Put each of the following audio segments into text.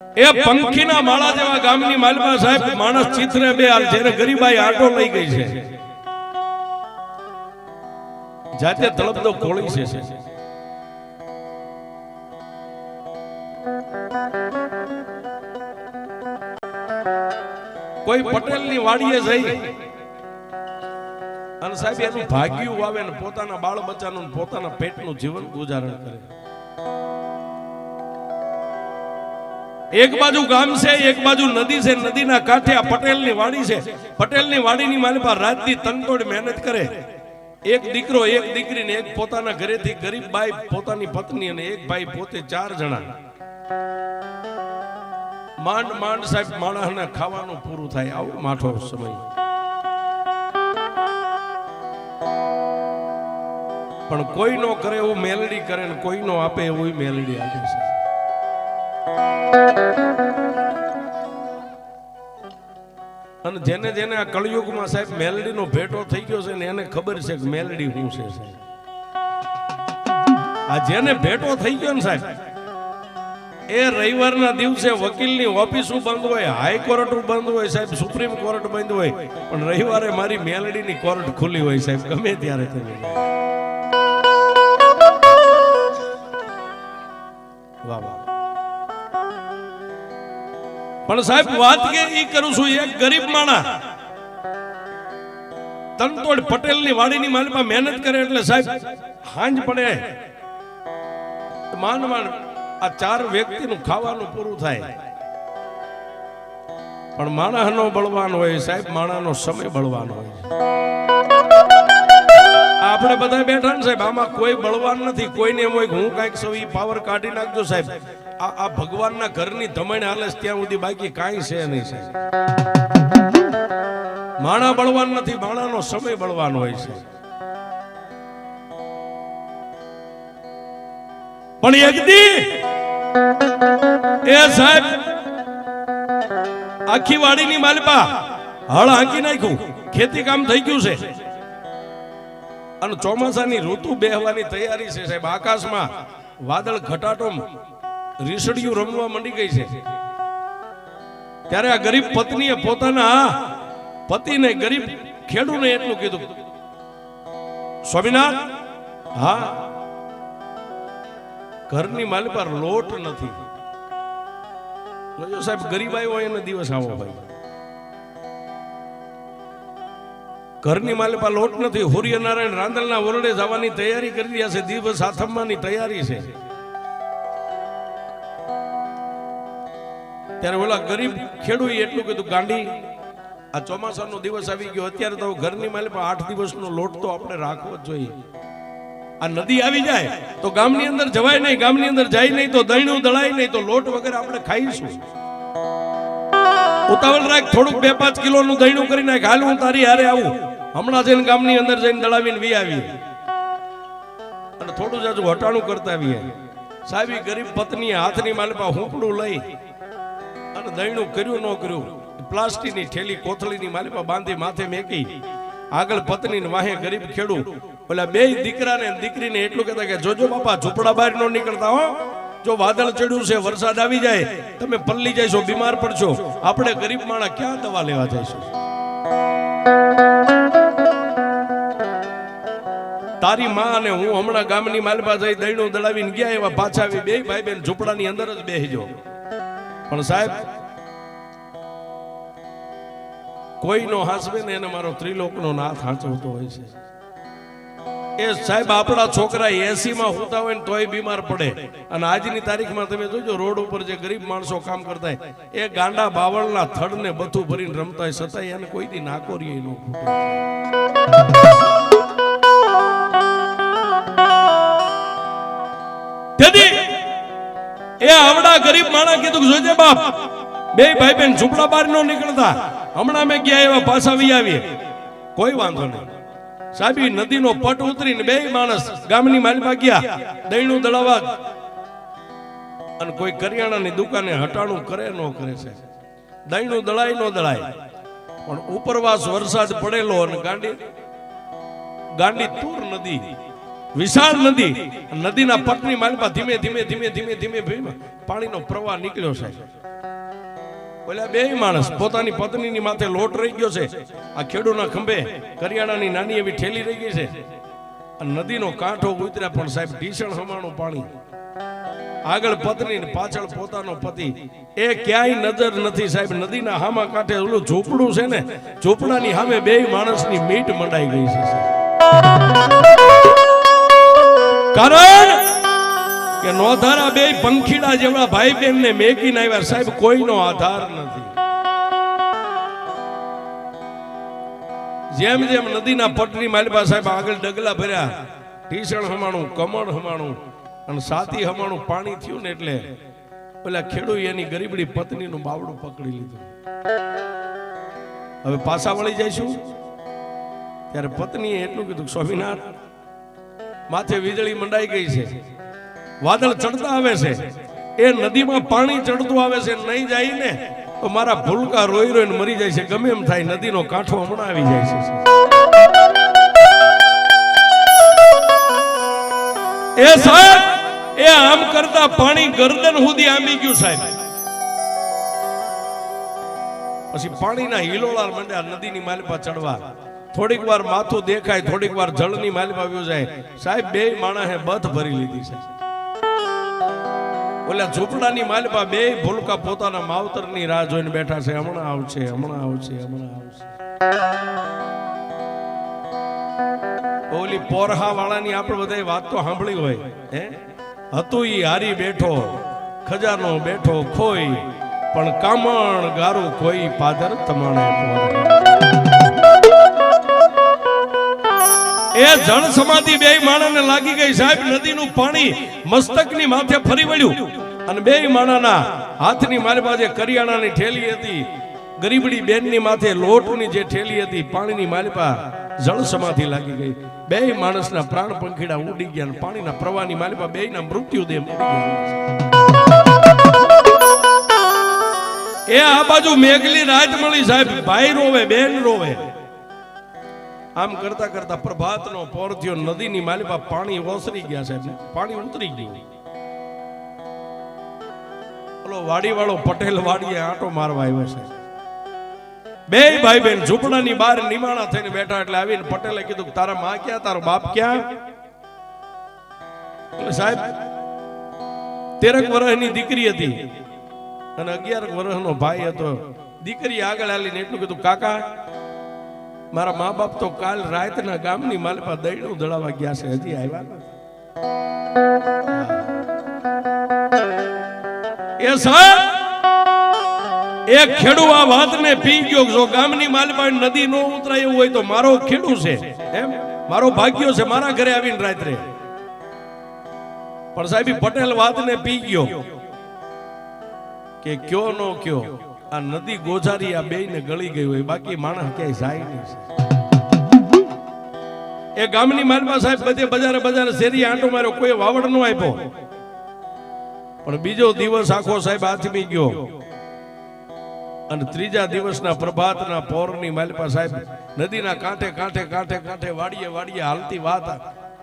એ પંખીના માળા જેવા ગામની માલપા સાહેબ માણસ ચિત્રે બે હાલ જેને ગરીબાઈ આટો લઈ ગઈ છે, જાતે તળપદો કોળી છે. કોઈ પટેલની વાડીએ જઈ અને સાહેબ એનું ભાગ્યું વાવે ને પોતાના બાળ બચ્ચાનું પોતાના પેટનું જીવન ગુજારણ કરે. એક બાજુ ગામ છે, એક બાજુ નદી છે, નદીના કાંઠે આ પટેલની વાડી છે. પટેલની વાડીની માલિપા રાતની તનતોડ મહેનત કરે. એક દીકરો એક દીકરી ને એક પોતાના ઘરેથી ગરીબ બાઈ પોતાની પત્ની અને એક ભાઈ પોતે 4 જણા માંડ માંડ સાહેબ માણસને ખાવાનું પૂરું થાય આવો માઠો સમય. પણ કોઈ નો કરે એવું મેલડી કરે ને કોઈ નો આપે એવું મેલડી આપે છે. અને જેને જેને આ કળયુગમાં સાહેબ મેલડીનો ભેટો થઈ ગયો છે ને એને ખબર છે કે મેલડી શું છે સાહેબ. આ જેને ભેટો થઈ ગયો ને સાહેબ, એ રવિવારના દિવસે વકીલની ઓફિસ બંધ હોય, હાઈકોર્ટ બંધ હોય સાહેબ, સુપ્રીમ કોર્ટ બંધ હોય, પણ રવિવારે મારી મેલડીની કોર્ટ ખુલ્લી હોય સાહેબ. ગમે ત્યારે તમે વાહ વાહ. પણ સાહેબ વાત કે ઈ કરું છું, એક ગરીબ માણા તનતોડ પટેલની વાડીની માલિપા મહેનત કરે એટલે સાહેબ હાંજ પડે માંડ માંડ આ 4 વ્યક્તિનું ખાવાનું પૂરું થાય. પણ માણસનો બળવાન હોય સાહેબ, માણસનો સમય બળવાન હોય. આપણે બધા બેઠા ને સાહેબ, આમાં કોઈ બળવાન નથી. કોઈને એમ હોય કે હું કઈક સૌ પાવર કાઢી નાખજો સાહેબ. આ ભગવાનના ઘરની ધમણ હાલે ત્યાં સુધી બાકી કાંઈ છે નહીં સાહેબ. માણા બળવાન નથી, માણાનો સમય બળવાન હોય છે. પણ એકદી એ સાહેબ આખી વાડીની માલિપા હળ હાંકી નાખ્યું, ખેતી કામ થઈ ગયું છે અને ચોમાસાની ઋતુ બેહવાની તૈયારી છે સાહેબ. આકાશમાં વાદળ ઘટાટો રીસડિયું રમવા માંડી ગઈ છે. ત્યારે આ ગરીબ પત્નીએ પોતાના પતિને ગરીબ ખેડૂને એટલું કીધું, સ્વામિનાથ, હા ઘરની માલી પર લોટ નથી. સાહેબ ગરીબ આવ્યો એને દિવસ આવો ભાઈ, ઘરની માલી પર લોટ નથી. સૂર્યનારાયણ રાંદલના ઓરડે જવાની તૈયારી કરી રહ્યા છે, દિવસ આથમવાની તૈયારી છે. ત્યારે ઓલા ગરીબ ખેડૂએ એટલું કીધું, ગાંડી આ ચોમાસાનો દિવસ આવી ગયો, અત્યારે તો ઘરની માલી પર 8 દિવસનો લોટ તો આપણે રાખવો જ જોઈએ. આ નદી આવી જાય તો ગામની અંદર જવાય નહીં, ગામની અંદર જાય નહીં તો દહીંનું દળાય નહીં, તો લોટ વગર આપણે ખાઈશું. ઉતાવળ રાખ, થોડુંક 2-5 કિલોનું દહીંનું કરી નાખ, હાલ હું તારી હારે આવું, હમણાં જઈને ગામની અંદર જઈને દળાવીને વી આવીએ અને થોડું જાજુ હટાણું કરતા આવીએ. સાહેબ ગરીબ પત્નીએ હાથની માલપા હુંપડું લઈ અને દહીંનું કર્યું ન કર્યું, પ્લાસ્ટિકની થેલી કોથળીની માલપા બાંધી માથે મેકી, આગળ પત્નીને વાહે ગરીબ ખેડૂ, ઓલા 2 દીકરાને દીકરીને એટલું કહેતા કે જોજો બાપા ઝૂંપડા બહાર ન નીકળતા હો, જો વાદળ ચડ્યું છે, વરસાદ આવી જાય, તમે પલ્લી જઈશો, બીમાર પડશો, આપણે ગરીબ માણસ ક્યાં દવા લેવા જઈશું. તારી માં અને હું હમણાં ગામની માલપા જઈ દહીંનું દળાવીને ગયા, એવા પાછા આવી 2 ભાઈ બહેન ઝૂંપડાની અંદર જ બેહીજો. પણ સાહેબ કોઈનો હાંસવે ને એને મારો ત્રિલોકનો નાથ હાંચવતો હોય છે. એ સાહેબ આપણા છોકરા 80 માં હોતા હોય ને તોય બીમાર પડે. અને આજની તારીખમાં તમે જોજો રોડ ઉપર જે ગરીબ માણસો કામ કરતા હોય, એ ગાંડા બાવળના થડને બધું ભરીને રમતા હોય, છતાંય એને કોઈથી નાકોરીએ ન ફૂટે. તેથી એ આવડા ગરીબ માણસ કીધું, જોજે બાપ 2 ભાઈ બહેન ઝૂંપડા બહાર ન નીકળતા, હમણાં મેં ગયા એવા પાછા વી આવીએ, કોઈ વાંધો નહીં. સાહેબ નદીનો પટ ઉતરીને 2 માણસ ગામની માલમાં ગયા દહીંનું દળાવા, અને કોઈ કરિયાણાની દુકાને હટાણું કરે ન કરે છે, દહીંનું દળાય ન દળાય, પણ ઉપરવાસ વરસાદ પડેલો અને ગાંડી તૂર નદી વિશાળ નદી, નદીના પટની માલપા ધીમે ધીમે ધીમે ધીમે ધીમે પાણીનો પ્રવાહ નીકળ્યો છે. ઓલા બે માણસ પોતાની પત્નીની માથે લોટ રહી ગયો છે, આ ખેડૂના ખંભે કરિયાણાની નાની એવી ઠેલી રહી ગઈ છે, નદીનો કાંઠો ઉતર્યા પણ સાહેબ ઢીસણ હમાણું પાણી, આગળ પત્ની ને પાછળ પોતાનો પતિ, એ ક્યાંય નજર નથી સાહેબ. નદીના હામા કાંઠે ઓલું ઝૂંપડું છે ને, ઝૂંપડાની સામે બે માણસની મીટ મંડાઈ ગઈ છે. કારણ કે નોધારા બે પંખીડા જેવડા ભાઈ બહેન ને મેકીને આવ્યા સાહેબ, કોઈનો આધાર નથી. જેમ જેમ નદીના પટની માલિપા સાહેબ આગળ ડગલા ભર્યા, ઢીસણ હમાણું, કમળ હમાણું અને સાતી હમાણું પાણી થયું ને એટલે પેલા ખેડૂ એની ગરીબડી પત્નીનું બાવડું પકડી લીધું. હવે પાછા વળી જઈશું ત્યારે પત્નીએ એટલું કીધું, સ્વામિનાથ માથે વીજળી મંડાઈ ગઈ છે, વાદળ ચડતા આવે છે, એ નદીમાં પાણી ચડતું આવે છે, નહીં જાય ને તો મારા ભૂલકા રોઈ રોઈને મરી જાય છે. ગમે એમ થાય, નદીનો કાંઠો હમણાં આવી જાય છે. એ સાહેબ એ આમ કરતા પાણી ગરદન સુધી આંબી ગયું સાહેબ. પછી પાણીના હિલોળા મંડ્યા નદીની માલિપા ચડવા. થોડીક વાર માથું દેખાય, થોડીક વાર જળની માલિપા આવ્યો જાય સાહેબ. બે માણસે બથ ભરી લીધી છે. ઓલા ઝૂંપડાની માલિપા બે ભૂલકા પોતાના માવતરની રાહ જોઈને બેઠા છે, હમણાં આવશે, હમણાં આવશે, હમણાં આવશે. ઓલી પોરહા વાળાની આપણે બધાય વાત તો સાંભળી હોય, હે હતું ઈ હારી બેઠો, ખજાનો બેઠો ખોઈ, પણ કામણ ગારું કોઈ પાદર તમાણે. એ જળ સમાધિ બે માણસને લાગી ગઈ સાહેબ. નદીનું પાણી મસ્તકની માથે ફરી વળ્યું અને બે માણસના હાથની મારી પાસે કરિયાણાની ઠેલી હતી, ગરીબડી બેનની માથે લોટની જે ઠેલી હતી, પાણીની માલિપા જળ સમાધિ લાગી ગઈ. બે માણસના પ્રાણ પંખીડા ઉડી ગયા, પાણીના પ્રવાહની માલિપા બેયના મૃત્યુદેહ ઉડી ગયા. એ આ બાજુ મેઘલી રાત મળી સાહેબ, ભાઈ રોવે, બેન રોવે. આમ કરતા કરતા પ્રભાતનો પોર થયો, નદીની માલિપા પાણી ઓસરી ગયા સાહેબ, પાણી ઉતરી ગયું. ઓલો વાડી વાળો પટેલ વાડીએ આંટો મારવા આવ્યો છે. બે ભાઈ બેન ઝૂંપડાની બહાર નિમાણા થઈને બેઠા, એટલે આવીને પટેલે કીધું, તારા માં ક્યાં, તારો બાપ ક્યાં? એટલે સાહેબ 13 વર્ષની દીકરી હતી અને 11 વર્ષનો ભાઈ હતો. દીકરી આગળ આવીને એટલું કીધું, કાકા મારા મા બાપ તો કાલ રાતના ગામની માલિપા દહીણું દળાવા ગયા છે, હજી આવ્યા નથી. એ સાહેબ એક ખેડૂ આ વાતને પી ગયો. જો ગામની માલિપા નદી નો ઉતરાય એવું હોય તો મારો ખેડૂ છે, એમ મારો ભાગ્યો છે, મારા ઘરે આવીને રાત્રે. પણ સાહેબ પટેલ વાતને પી ગયો કે કયો નો કયો, આ નદી ગોજારી આ બે ને ગળી ગઈ હોય, બાકી માણસ ક્યાંય જાય નહીં. એ ગામની માલિપા સાહેબ બધે બજારે બજારે શેરી આંટો માર્યો, કોઈ વાવડ નો આપ્યો. પણ બીજો દિવસ આખો સાહેબ આથમી ગયો અને ત્રીજા દિવસના પ્રભાતના પોરની માલિપા સાહેબ નદીના કાંઠે કાંઠે કાંઠે કાંઠે વાડીએ વાડીએ હાલતી વાત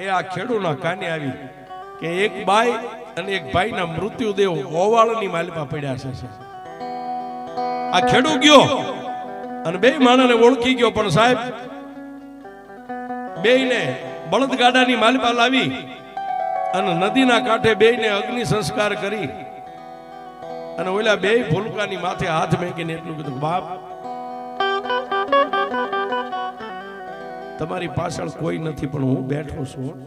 એ આ ખેડૂના કાને આવી કે એક બાઈ અને એક ભાઈના મૃત્યુદેહ ઓવાળની માલિપા પડ્યા છે. આ ખેડૂ ગયો અને બે માણસને ઓળખી ગયો, પણ સાહેબ બેયને બળદગાડાની માલિપા લાવી અને નદીના કાંઠે બેયને અગ્નિ સંસ્કાર કરી અને ઓલા બે ભૂલકાની માથે હાથ મેકીને એટલું કીધું, બાપ તમારી પાછળ કોઈ નથી પણ હું બેઠો છું.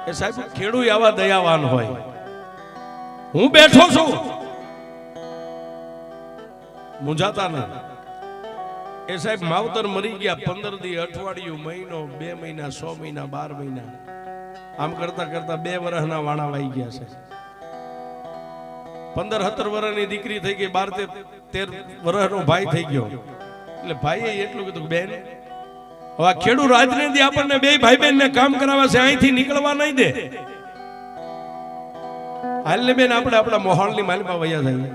એ સાહેબ ખેડૂત આવા દયાવાન હોય, હું બેઠો છું, મૂંઝાતા ના. એ સાહેબ માવતર મરી ગયા 15 દી, અઠવાડિયું, મહિનો, 2 મહિના, 6 મહિના, 12 મહિના, આમ કરતા કરતા 2 વર્ષના વાણા વાઈ ગયા છે. 15-17 વર્ષની દીકરી થઈ ગઈ, 12-13 વર્ષનો ભાઈ થઈ ગયો. એટલે ભાઈએ એટલું કીધું, બેન હવે ખેડૂત રાજનીતિ આપણને બે ભાઈ બહેન ને કામ કરાવે છે, અહીંથી નીકળવા નહીં દે. હાલને બેન આપણે આપણા મોહાળની માલિપા વયા જાય.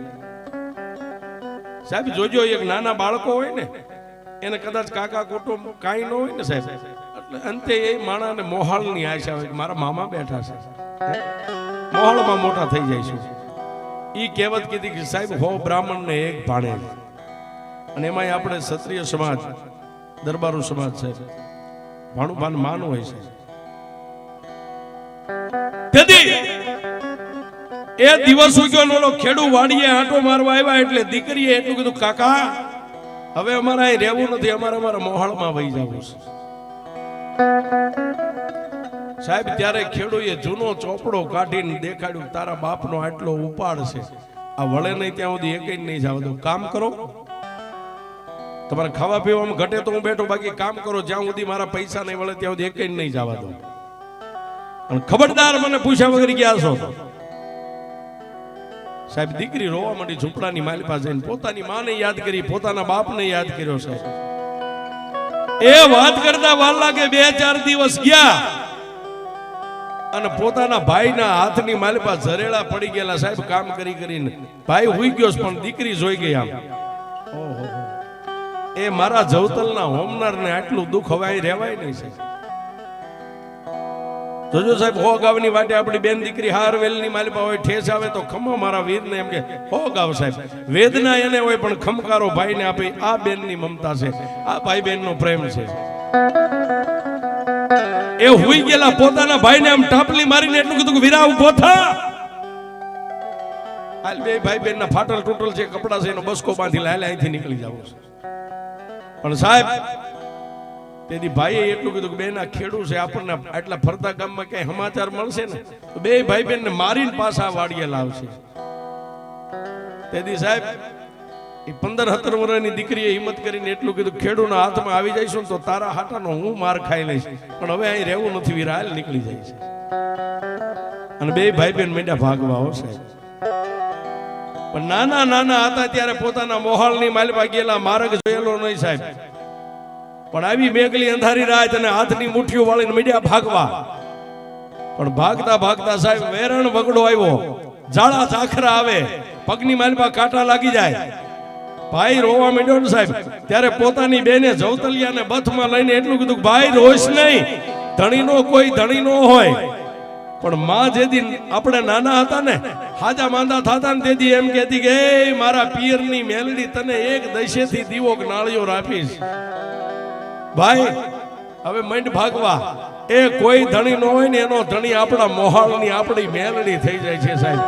સાહેબ જોજો, એક નાના બાળકો હોય ને એને કદાચ કાકા કુટુંબ કાંઈ ન હોય ને સાહેબ, એટલે અંતે એ માણાને મોહાળની આશા હોય કે મારા મામા બેઠા છે, મોહાળમાં મોટા થઈ જાય છે. ઈ કહેવત કીધી કે સાહેબ હો બ્રાહ્મણ ને એક ભાણે, અને એમાંય આપણે ક્ષત્રિય સમાજ દરબારો સમાજ છે, ભાણું ભાન માન હોય છે. તેથી એ દિવસ ઉગ્યો ઓલો ખેડૂ વાડીએ આંટો મારવા આવ્યા એટલે દીકરીએ એટલું કીધું કાકા હવે અમારે અહીં રહેવું નથી, અમારે અમારા મોહાળમાં વહી જવું છે. સાહેબ ત્યારે ખેડૂએ જૂનો ચોપડો કાઢીને દેખાડ્યું તારા બાપનો આટલો ઉપાડ છે, આ વળે નહીં ત્યાં સુધી એક નહીં જવા દો, કામ કરો, તમારે ખાવા પીવામાં ઘટે તો હું બેઠો, બાકી કામ કરો, જ્યાં સુધી મારા પૈસા નહીં વળે ત્યાં સુધી એક નહીં જવા દો. અને ખબરદાર મને પૂછ્યા વગર ગયા છો. સાહેબ દીકરી રોવા માંડી ઝૂંપડાની માલી પાસે જઈને, પોતાની માને યાદ કરી, પોતાના બાપને યાદ કર્યો. સાહેબ એ વાત કરતા વાર લાગે 2-4 દિવસ ગયા અને પોતાના ભાઈના હાથની માલી પાસે ઝરેડા પડી ગયેલા. સાહેબ કામ કરી કરીને ભાઈ હુઈ ગયો પણ દીકરી જોઈ ગઈ. આમ ઓહો, એ મારા જવતલના હોમનારને આટલું દુઃખ હવે અહીં રહેવાય નહીં. સાહેબ જોજો સાહેબ, હો ગાવની વાટે આપણી બેન દીકરી હાર વેલની માલિપા હોય, ઠેસ આવે તો ખમો મારા વીરને, એમ કે હો ગાવ. સાહેબ વેદના એને હોય પણ ખમકારો ભાઈને આપે. આ બેનની મમતા છે, આ ભાઈ બહેનનો પ્રેમ છે. એ હુઈ ગયેલા પોતાના ભાઈને આમ ટાપલી મારીને એટલું કીધું કે વીરા ઉભો થા, હાલ બે ભાઈ બહેનના ફાટલ તૂટલ છે, કપડા છે, એનો બસકો બાંધી લાય, અહીંથી નીકળી જવું છે. પણ સાહેબ તેથી ભાઈએ એટલું કીધું કે બેન આ ખેડૂ છે, આપણને આટલા ફરતા ગામમાં કઈ સમાચાર મળશે ને તો બે ભાઈ બહેન ને મારીને પાછા વાડીએ લાવશે. તેથી સાહેબ એ 15-17 વર્ષની દીકરીએ હિંમત કરીને એટલું કીધું ખેડૂના હાથમાં આવી જઈશું તો તારા હાટાનો હું માર ખાઈ લઈશ, પણ હવે અહીં રહેવું નથી વીરા, હાલ નીકળી જાય છે. અને બે ભાઈ બહેન મેંડા ભાગવા હો સાહેબ. પણ નાના નાના હતા ત્યારે પોતાના મોહાળની માલપા ગયેલા, માર્ગ જોયેલો નહીં સાહેબ. પણ આવી મેઘલી અંધારી રાત અને હાથની મુઠ્ઠીઓ વાળીને મીડિયા ભાગવા. પણ ભાગતા ભાગતા સાહેબ વેરણ વગડો આવ્યો, ઝાડા ઝાખરા આવે, પગની માલપા કાંટા લાગી જાય. ભાઈ રોવા માંડ્યો ને સાહેબ. ત્યારે પોતાની બેને જવતલિયાને બથમાં લઈને એટલું કીધું ભાઈ રોઈશ નહીં, ધણીનો કોઈ ધણી નો હોય. પણ માં જેદી આપણે નાના હતા ને હાજા માંદા થતા ને તેથી એમ કહેતી કે મારા પિયરની મેલડી તને એક દશેથી દીવો નાળિયો આપીશ. ભાઈ હવે મંડ ભાગવા. એ કોઈ ધણી ન હોય ને એનો ધણી આપણા મોહાળની આપણી મેલડી થઈ જાય છે સાહેબ.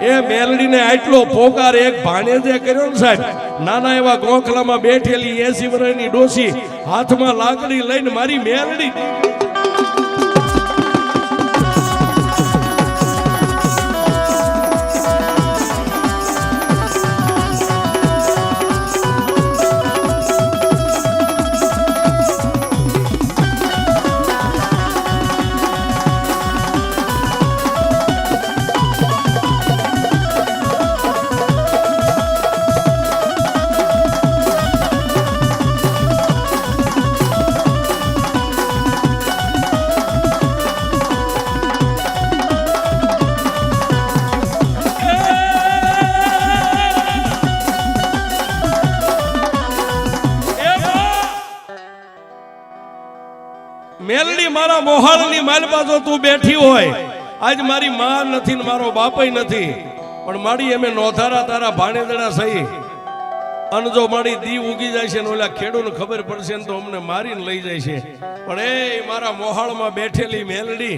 એ મેલડીને આટલો પોકાર એક ભાણેજે કર્યો ને સાહેબ. નાના એવા ગોખલામાં બેઠેલી 80 વર્ષની ડોસી હાથમાં લાકડી લઈને મારી મેલડી મેલડી મારા મોહાળની માલપા જો તું બેઠી હોય, આજ મારી માં નથી ને મારો બાપય નથી, પણ માડી એમે નોધારા તારા ભાણેદડા સહી. અને જો મારી દી ઉગી જાય છે ને ઓલા ખેડૂને ખબર પડશે ને તો અમને મારીને લઈ જાય છે. પણ એ મારા મોહાળમાં બેઠેલી મેલડી,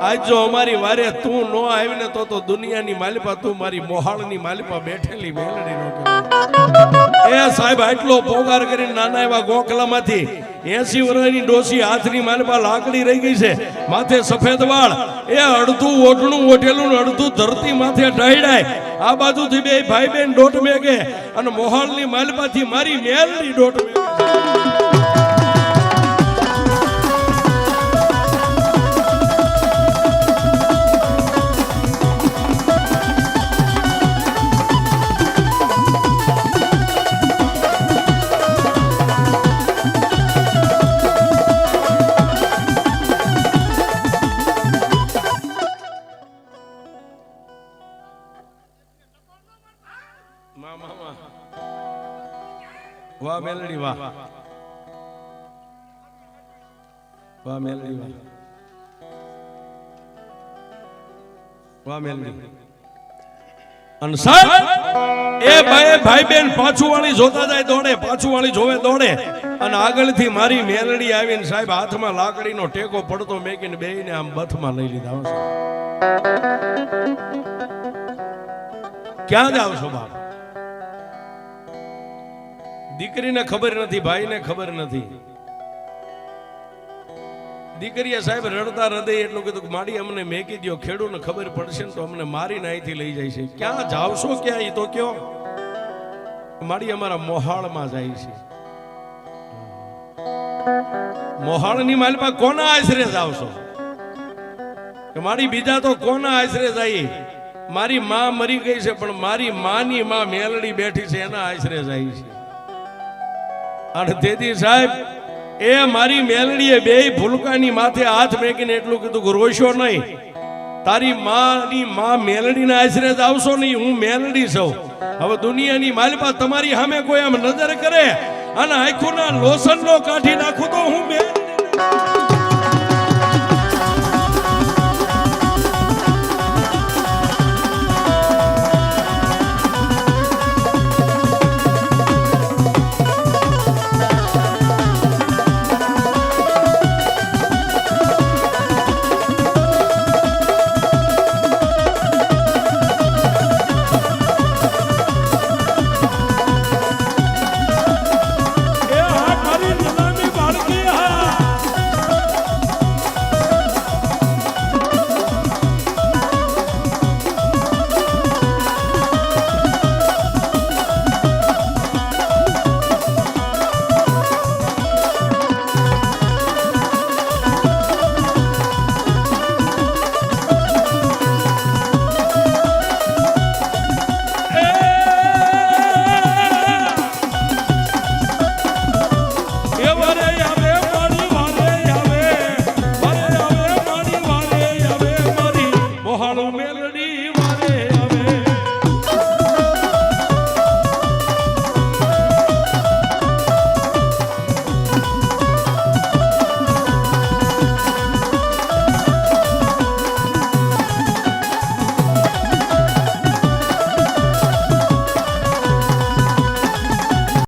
આજ જો અમારી વારે તું નો આવી ને તો દુનિયાની માલિપા તું મારી મોહાળની માલિપા બેઠેલી મેલડી નો કહેવાય. એ સાહેબ આટલો પોકાર કરીને નાના એવા ગોખલામાંથી 80 વર્ષની ડોસી હાથની માલિપા લાકડી રહી ગઈ છે, માથે સફેદ વાળ, એ અડધું ઓઢણું ઓઢેલું ને અડધું ધરતી માથે ઢાળાય. આ બાજુથી બે ભાઈ બેન દોટ મેગે અને મોહાળની માલિપાથી મારી મેલડી દોટ મેગે. વાહ મેલડી વાહ, વાહ મેલડી વાહ, વાહ મેલડી. અને સાહેબ એ ભાઈ બેન પાછું વાળી જોતા જાય દોડે, પાછું વાળી જોવે દોડે, અને આગળથી મારી મેલડી આવીને સાહેબ હાથમાં લાકડીનો ટેકો પડતો મેકીને બેયને આમ બથમાં લઈ લીધા. ક્યાં જાવ છો બાપ? દીકરીને ખબર નથી, ભાઈને ખબર નથી. દીકરીએ સાહેબ રડતા હૃદય એટલું કીધું કે માડી અમને મેકી દો, ખેડૂને ખબર પડશે ને તો અમને મારીને અહીંથી લઈ જાય છે. ક્યાં જાવશો? ક્યાં? એ તો કયો. માડી અમારા મોહાળમાં જાય છે. મોહાળની માલમાં કોના આશરે જાવશો? કે મારી બીજા તો કોના આશરે જાય? મારી માં મરી ગઈ છે પણ મારી માની માં મેલડી બેઠી છે એના આશરે જાય છે. અને તેથી સાહેબ એ મારી મેલડીએ બે ભૂલકાની માથે હાથ મેકીને એટલું કીધું કે રોશો નહીં, તારી માની માં મેલડીના આશરે જ આવશો નહીં, હું મેલડી છું. હવે દુનિયાની માલપા તમારી સામે કોઈ આમ નજર કરે અને આંખોના લોસનનો કાઢી નાખું તો હું મેલડી.